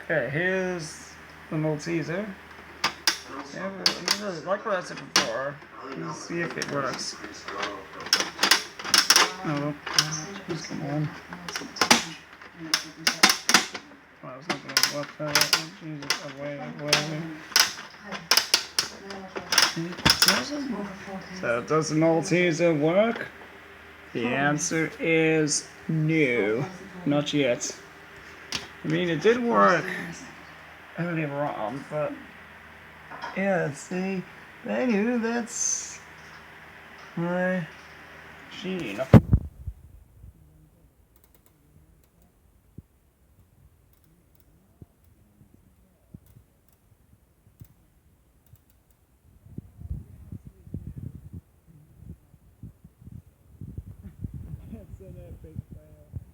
Okay, here's the Malteaser. Yeah, like what I said before, let's see if it works. Oh, just come on. I was looking at what the Jesus away. So does the Malteaser work? The answer is no, not yet. I mean, it did work earlier on, but yeah, see, anywho, that's my machine. That's an epic.